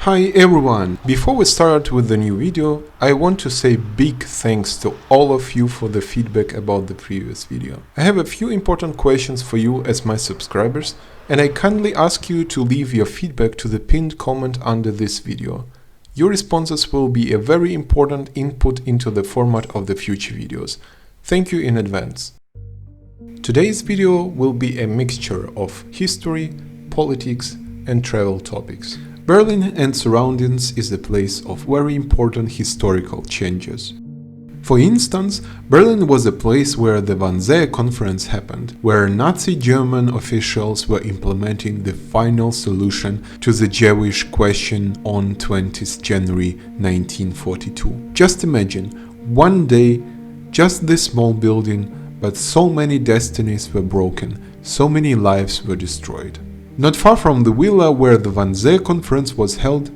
Hi everyone! Before we start with the new video, I want to say big thanks to all of you for the feedback about the previous video. I have a few important questions for you as my subscribers, and I kindly ask you to leave your feedback to the pinned comment under this video. Your responses will be a very important input into the format of the future videos. Thank you in advance. Today's video will be a mixture of history, politics, and travel topics. Berlin and surroundings is a place of very important historical changes. For instance, Berlin was a place where the Wannsee Conference happened, where Nazi German officials were implementing the final solution to the Jewish question on 20th January 1942. Just imagine, one day, just this small building, but so many destinies were broken, so many lives were destroyed. Not far from the villa where the Wannsee Conference was held,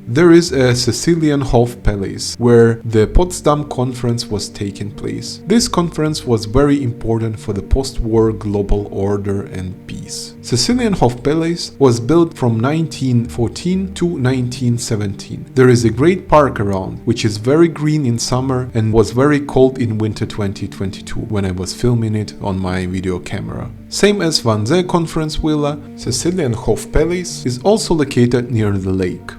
there is a Cecilienhof Palace, where the Potsdam Conference was taking place. This conference was very important for the post-war global order and peace. Cecilienhof Palace was built from 1914 to 1917. There is a great park around, which is very green in summer and was very cold in winter 2022 when I was filming it on my video camera. Same as Wannsee Conference Villa, Cecilienhof Palace is also located near the lake.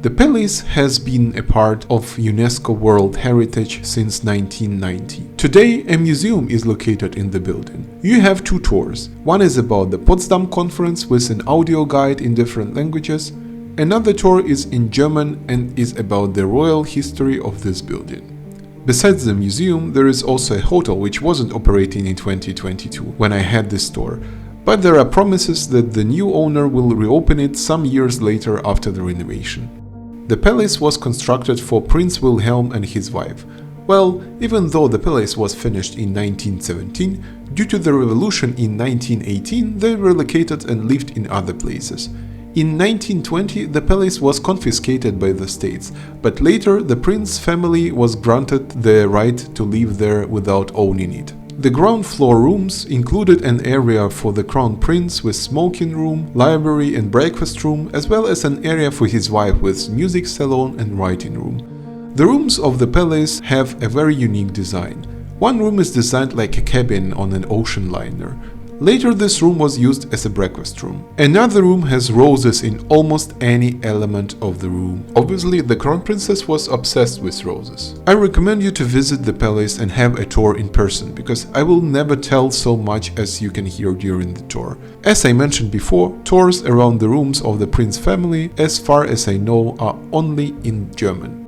The palace has been a part of UNESCO World Heritage since 1990. Today, a museum is located in the building. You have two tours. One is about the Potsdam Conference with an audio guide in different languages. Another tour is in German and is about the royal history of this building. Besides the museum, there is also a hotel which wasn't operating in 2022 when I had this tour. But there are promises that the new owner will reopen it some years later after the renovation. The palace was constructed for Prince Wilhelm and his wife. Well, even though the palace was finished in 1917, due to the revolution in 1918 they relocated and lived in other places. In 1920 the palace was confiscated by the states, but later the prince family was granted the right to live there without owning it. The ground floor rooms included an area for the crown prince with smoking room, library and breakfast room, as well as an area for his wife with music salon and writing room. The rooms of the palace have a very unique design. One room is designed like a cabin on an ocean liner. Later this room was used as a breakfast room. Another room has roses in almost any element of the room. Obviously, the crown princess was obsessed with roses. I recommend you to visit the palace and have a tour in person, because I will never tell so much as you can hear during the tour. As I mentioned before, tours around the rooms of the prince family, as far as I know, are only in German.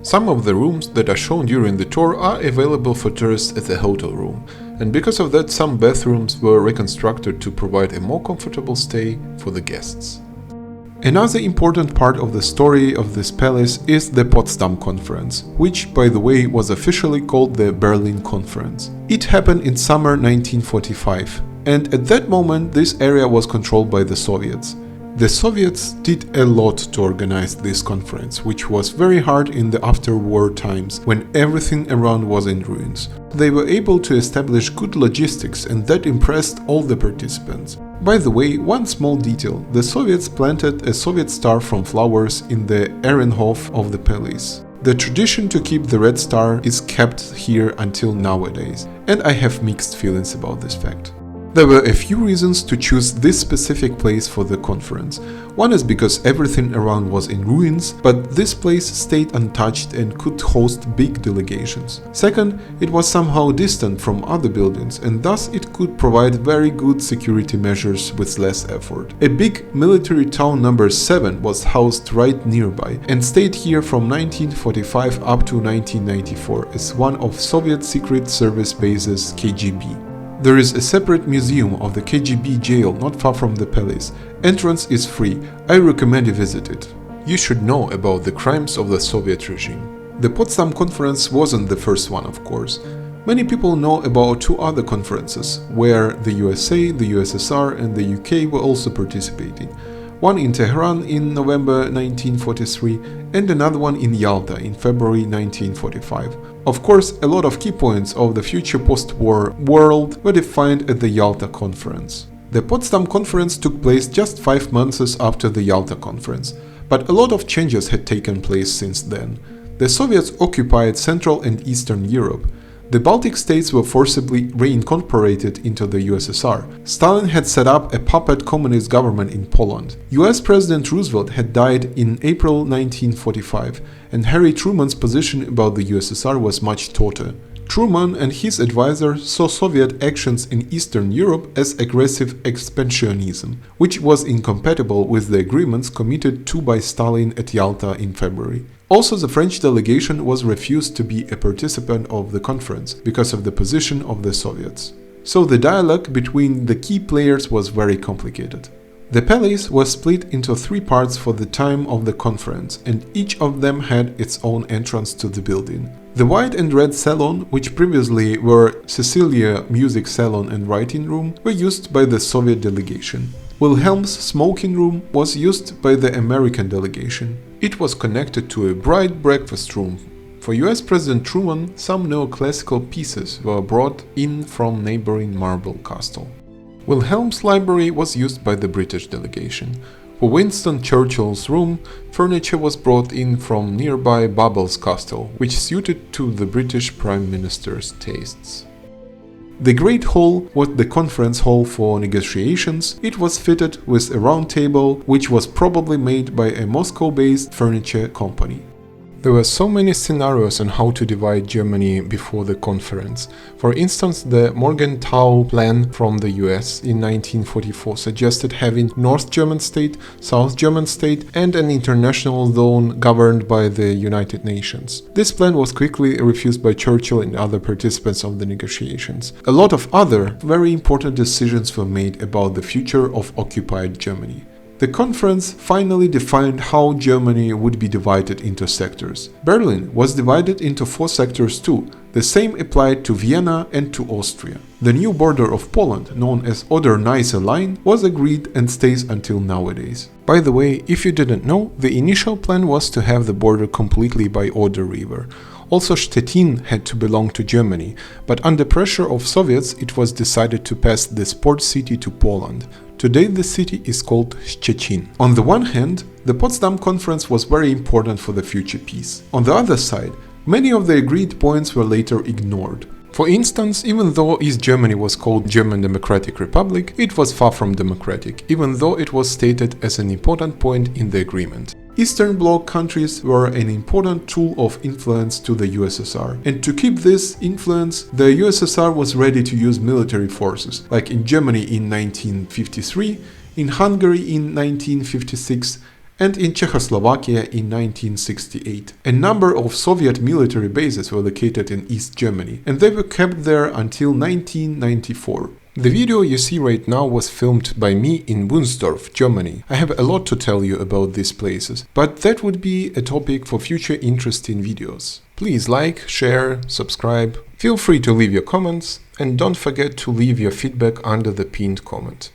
Some of the rooms that are shown during the tour are available for tourists as a hotel room, and because of that some bathrooms were reconstructed to provide a more comfortable stay for the guests. Another important part of the story of this palace is the Potsdam Conference, which, by the way, was officially called the Berlin Conference. It happened in summer 1945, and at that moment this area was controlled by the Soviets. The Soviets did a lot to organize this conference, which was very hard in the after-war times when everything around was in ruins. They were able to establish good logistics, and that impressed all the participants. By the way, one small detail: the Soviets planted a Soviet star from flowers in the Ehrenhof of the palace. The tradition to keep the red star is kept here until nowadays, and I have mixed feelings about this fact. There were a few reasons to choose this specific place for the conference. One is because everything around was in ruins, but this place stayed untouched and could host big delegations. Second, it was somehow distant from other buildings, and thus it could provide very good security measures with less effort. A big military town number 7 was housed right nearby and stayed here from 1945 up to 1994 as one of Soviet Secret Service bases KGB. There is a separate museum of the KGB jail not far from the palace. Entrance is free. I recommend you visit it. You should know about the crimes of the Soviet regime. The Potsdam Conference wasn't the first one, of course. Many people know about two other conferences, where the USA, the USSR and the UK were also participating. One in Tehran in November 1943 and another one in Yalta in February 1945. Of course, a lot of key points of the future post-war world were defined at the Yalta Conference. The Potsdam Conference took place just 5 months after the Yalta Conference, but a lot of changes had taken place since then. The Soviets occupied Central and Eastern Europe. The Baltic states were forcibly reincorporated into the USSR. Stalin had set up a puppet communist government in Poland. US President Roosevelt had died in April 1945, and Harry Truman's position about the USSR was much tauter. Truman and his advisors saw Soviet actions in Eastern Europe as aggressive expansionism, which was incompatible with the agreements committed to by Stalin at Yalta in February. Also, the French delegation was refused to be a participant of the conference because of the position of the Soviets. So the dialogue between the key players was very complicated. The palace was split into 3 parts for the time of the conference, and each of them had its own entrance to the building. The white and red salon, which previously were Cecilia music salon and writing room, were used by the Soviet delegation. Wilhelm's smoking room was used by the American delegation. It was connected to a bright breakfast room. For US President Truman, some neoclassical pieces were brought in from neighboring Marble Castle. Wilhelm's library was used by the British delegation. For Winston Churchill's room, furniture was brought in from nearby Bubbles Castle, which suited to the British Prime Minister's tastes. The Great Hall was the conference hall for negotiations. It was fitted with a round table, which was probably made by a Moscow-based furniture company. There were so many scenarios on how to divide Germany before the conference. For instance, the Morgenthau Plan from the US in 1944 suggested having North German state, South German state, and an international zone governed by the United Nations. This plan was quickly refused by Churchill and other participants of the negotiations. A lot of other very important decisions were made about the future of occupied Germany. The conference finally defined how Germany would be divided into sectors. Berlin was divided into 4 sectors too. The same applied to Vienna and to Austria. The new border of Poland, known as Oder-Neisse Line, was agreed and stays until nowadays. By the way, if you didn't know, the initial plan was to have the border completely by Oder River. Also, Stettin had to belong to Germany, but under pressure of Soviets it was decided to pass this port city to Poland. Today the city is called Szczecin. On the one hand, the Potsdam Conference was very important for the future peace. On the other side, many of the agreed points were later ignored. For instance, even though East Germany was called German Democratic Republic, it was far from democratic, even though it was stated as an important point in the agreement. Eastern Bloc countries were an important tool of influence to the USSR, and to keep this influence, the USSR was ready to use military forces, like in Germany in 1953, in Hungary in 1956, and in Czechoslovakia in 1968. A number of Soviet military bases were located in East Germany, and they were kept there until 1994. The video you see right now was filmed by me in Wunsdorf, Germany. I have a lot to tell you about these places, but that would be a topic for future interesting videos. Please like, share, subscribe. Feel free to leave your comments, and don't forget to leave your feedback under the pinned comment.